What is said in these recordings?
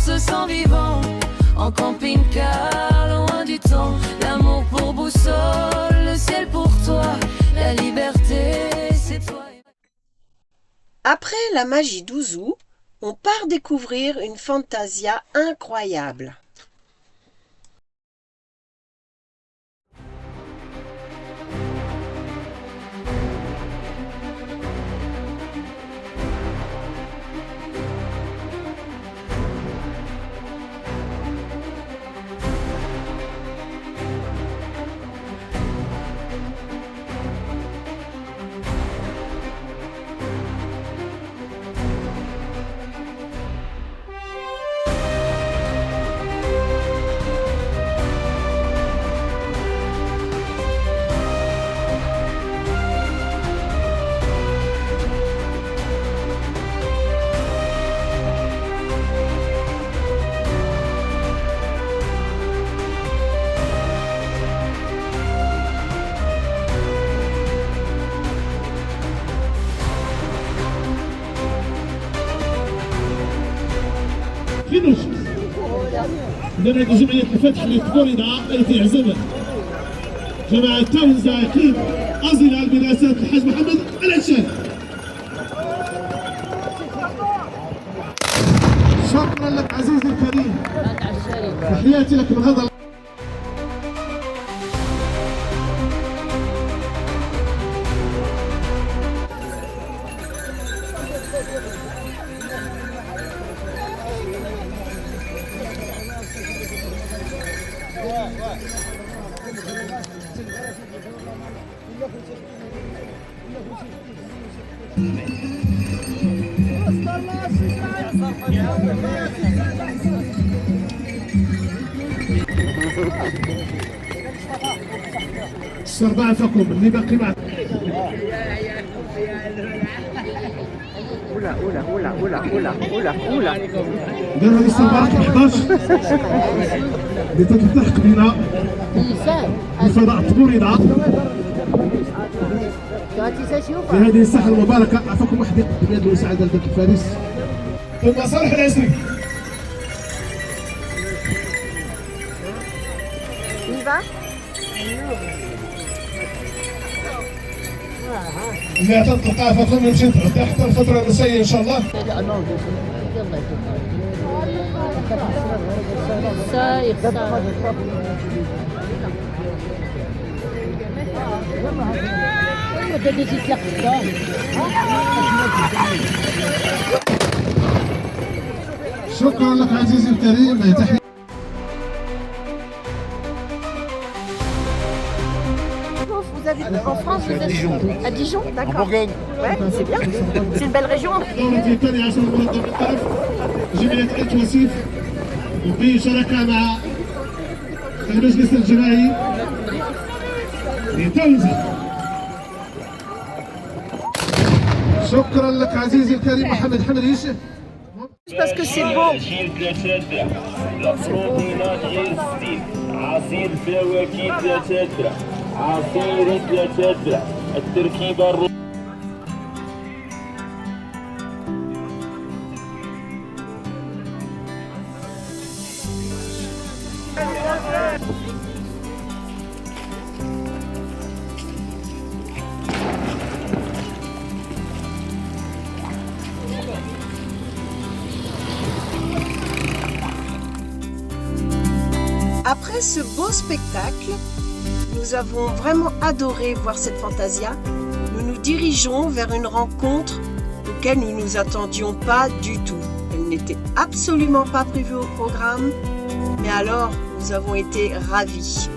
se sent vivant. En camping-car, loin du temps. L'amour pour boussole, le ciel pour toi. La liberté, c'est toi. Après la magie d'Ouzou, on part découvrir une fantasia incroyable. في نشط عندنا جمعية الفتح لفلوريدا التي تعزم جماعة تونزا أكيد أزل برئاسة الحاج محمد العشان. شكرا لك عزيزي الكريم، تحياتي لك من هذا السربعة فكم اللي باقي معك. أولى دابا هذه السربعة 11 اللي تتفتح بنا في فضاء فلوريدا في هذه الساحة المباركة. عفاكم واحد بلاد المساعدة لذات الفارس ثم صالح العسري. اللي تطلق فكم يمشي تحت الفترة المسائية إن شاء الله. شكرا لك عزيزي الكريم. Vous avez en France, vous êtes à Dijon, d'accord. En Bourgogne. Ouais, c'est bien. C'est une belle région. جمعية التوصيف وفي شراكة مع المجلس الجماعي لتونزا. شكرا لك عزيزي الكريم محمد حمد يوسف. Parce que c'est beau. عصير فواكه لا تدرى، عصير لا تدرى، التركيبة Après ce beau spectacle, nous avons vraiment adoré voir cette fantasia. Nous nous dirigeons vers une rencontre auquel nous ne nous attendions pas du tout. Elle n'était absolument pas prévue au programme, mais alors nous avons été ravis.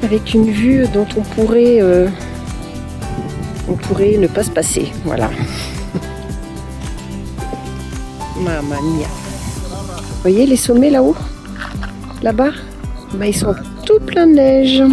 Avec une vue dont on pourrait ne pas se passer, voilà. Mamma mia. Vous voyez les sommets là-haut? Là-bas, bah, ils sont tout pleins de neige.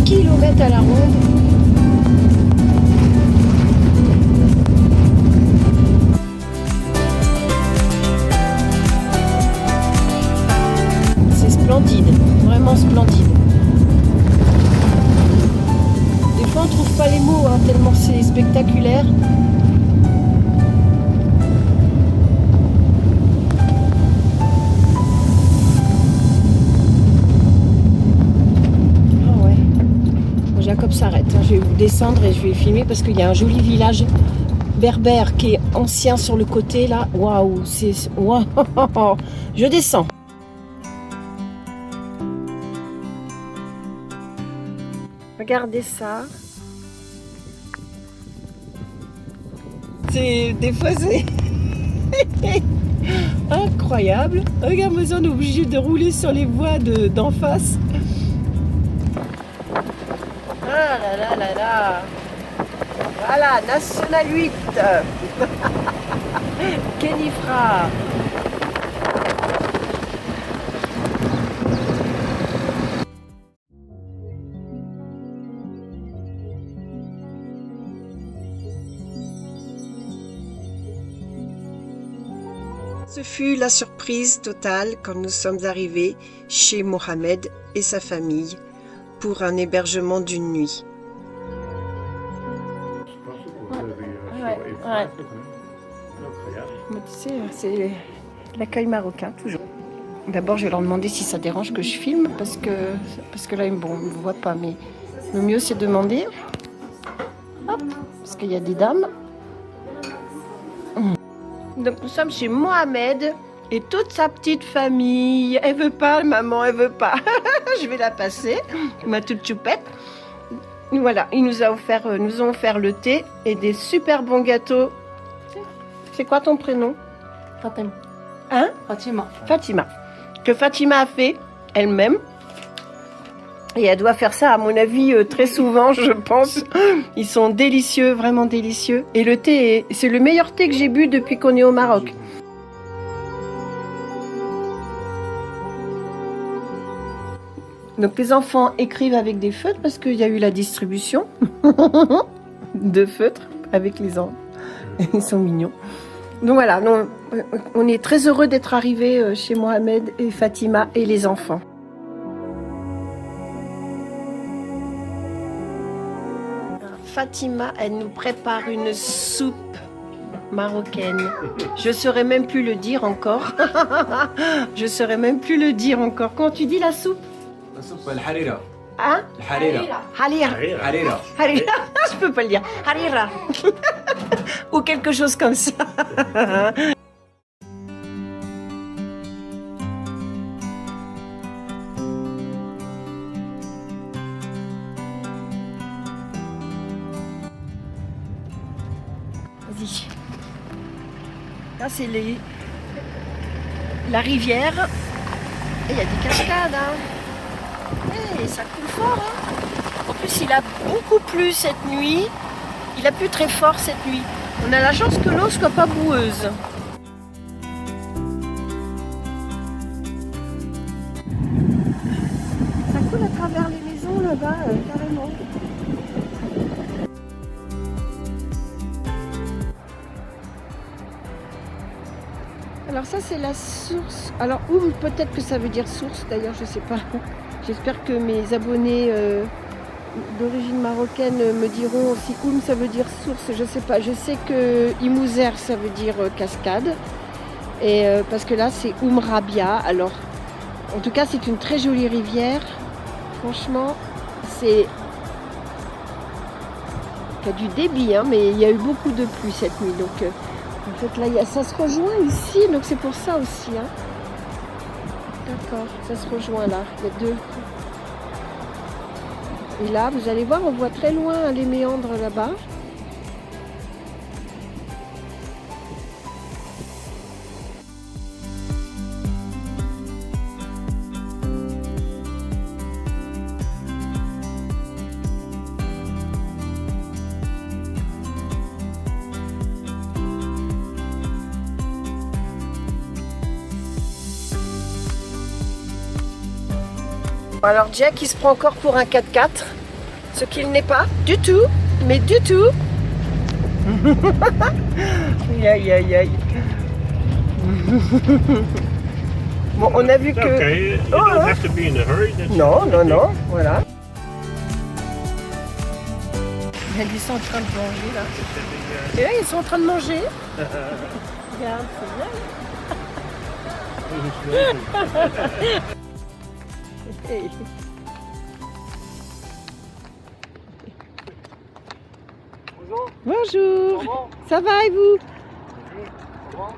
Kilomètres à la ronde. C'est splendide, vraiment splendide. Des fois on trouve pas les mots, hein, tellement c'est spectaculaire. Jacob s'arrête, je vais vous descendre et je vais filmer parce qu'il y a un joli village berbère qui est ancien sur le côté là. Waouh, c'est... Wow. Je descends. Regardez ça. C'est... Des fois c'est... incroyable. Regarde-moi ça, on est obligé de rouler sur les voies d'en face. Ah là là là là. Voilà, National 8. Kenifra. Ce fut la surprise totale quand nous sommes arrivés chez Mohamed et sa famille pour un hébergement d'une nuit. Ouais. Mais tu sais, c'est l'accueil marocain, toujours. D'abord, je vais leur demander si ça dérange que je filme, parce que là, bon, on ne me voit pas, mais le mieux, c'est de demander. Hop, parce qu'il y a des dames. Donc, nous sommes chez Mohamed et toute sa petite famille. Elle veut pas, maman, elle veut pas. Je vais la passer, ma toute choupette. Voilà, il nous ont offert le thé et des super bons gâteaux. C'est quoi ton prénom? Fatima. Hein? Fatima. Fatima. Que Fatima a fait elle-même. Et elle doit faire ça, à mon avis, très souvent, je pense. Ils sont délicieux, vraiment délicieux. Et le thé, c'est le meilleur thé que j'ai bu depuis qu'on est au Maroc. Donc les enfants écrivent avec des feutres parce qu'il y a eu la distribution de feutres avec les enfants. Ils sont mignons. Donc voilà, on est très heureux d'être arrivés chez Mohamed et Fatima et les enfants. Fatima, elle nous prépare une soupe marocaine. Je saurais même plus le dire encore. Je saurais même plus le dire encore. Quand tu dis la soupe? La soupe, le harira. Hein? Le harira. Harira. Harira. Je peux pas le dire. Harira. Ou quelque chose comme ça. Vas-y. Là, c'est la rivière. Et il y a des cascades. Hein. Et ça coule fort. Hein. En plus, il a beaucoup plu cette nuit. Il a plu très fort cette nuit. On a la chance que l'eau soit pas boueuse. Ça coule à travers les maisons là-bas, carrément. Alors ça c'est la source. Alors peut-être que ça veut dire source d'ailleurs, je sais pas. J'espère que mes abonnés d'origine marocaine me diront si ça veut dire source, je sais pas. Je sais que Imouzer ça veut dire cascade. Et parce que là c'est Rabia. Alors en tout cas c'est une très jolie rivière. Franchement c'est... Il y a du débit, hein, mais il y a eu beaucoup de pluie cette nuit. Donc en fait là ça se rejoint ici, donc c'est pour ça aussi. Hein. D'accord, ça se rejoint là. Il y a deux. Et là vous allez voir, on voit très loin les méandres là-bas. Alors Jack il se prend encore pour un 4x4, ce qu'il n'est pas du tout, mais du tout. Aïe aïe aïe. Bon, on a vu que... Okay, you don't have to be in a hurry. Non, non, non, voilà. Ils sont en train de manger là. Et là, ils sont en train de manger. Regarde, c'est bien. Hey. Bonjour. Bonjour. Comment? Ça va et vous? Comment?